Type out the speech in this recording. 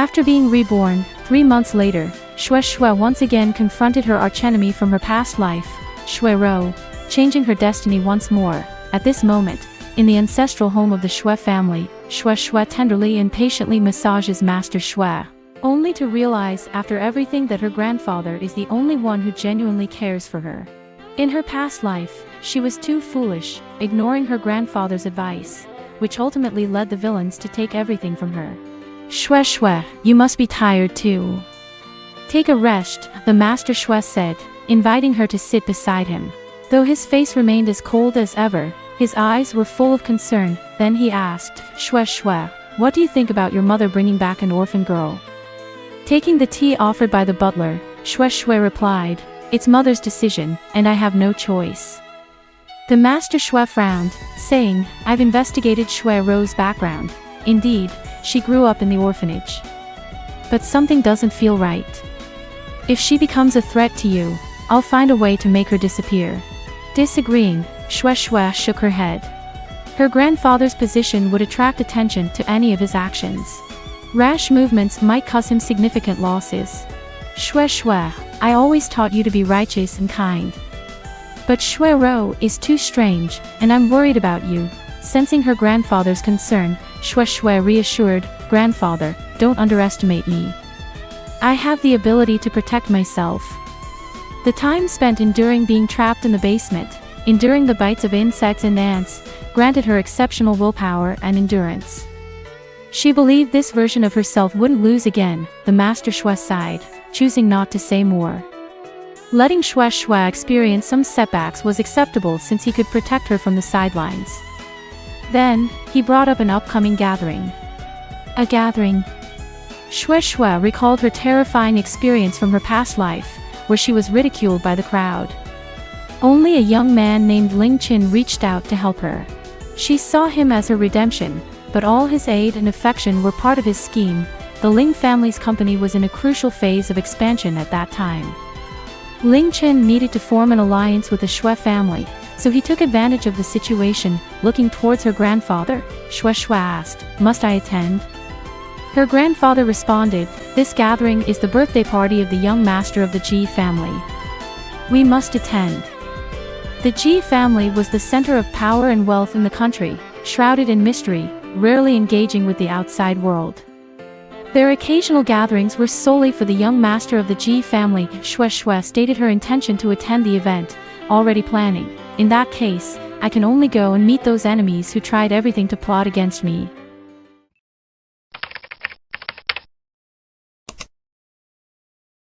After being reborn, 3 months later, Xue Xue once again confronted her archenemy from her past life, Xue Rou, changing her destiny once more. At this moment, in the ancestral home of the Xue family, Xue Xue tenderly and patiently massages Master Xue, only to realize after everything that her grandfather is the only one who genuinely cares for her. In her past life, she was too foolish, ignoring her grandfather's advice, which ultimately led the villains to take everything from her. Xue Xue, you must be tired too. Take a rest, the Master Xue said, inviting her to sit beside him. Though his face remained as cold as ever, his eyes were full of concern. Then he asked, Xue Xue, what do you think about your mother bringing back an orphan girl? Taking the tea offered by the butler, Xue Xue replied, it's mother's decision, and I have no choice. The Master Xue frowned, saying, I've investigated Xue Rou's background. Indeed, she grew up in the orphanage. But something doesn't feel right. If she becomes a threat to you, I'll find a way to make her disappear. Disagreeing, Xue Xue shook her head. Her grandfather's position would attract attention to any of his actions. Rash movements might cause him significant losses. Xue Xue, I always taught you to be righteous and kind. But Xue Rou is too strange, and I'm worried about you. Sensing her grandfather's concern, Xue Xue reassured, Grandfather, don't underestimate me. I have the ability to protect myself. The time spent enduring being trapped in the basement, enduring the bites of insects and ants, granted her exceptional willpower and endurance. She believed this version of herself wouldn't lose again. The Master Xue sighed, choosing not to say more. Letting Xue Xue experience some setbacks was acceptable since he could protect her from the sidelines. Then, he brought up an upcoming gathering. A gathering? Xue Xue recalled her terrifying experience from her past life, where she was ridiculed by the crowd. Only a young man named Ling Qin reached out to help her. She saw him as her redemption, but all his aid and affection were part of his scheme. The Ling family's company was in a crucial phase of expansion at that time. Ling Qin needed to form an alliance with the Xue family, so he took advantage of the situation. Looking towards her grandfather, Xue Xue asked, Must I attend? Her grandfather responded, This gathering is the birthday party of the young master of the Ji family. We must attend. The Ji family was the center of power and wealth in the country, shrouded in mystery, rarely engaging with the outside world. Their occasional gatherings were solely for the young master of the Ji family. Xue Xue stated her intention to attend the event, already planning. In that case, I can only go and meet those enemies who tried everything to plot against me.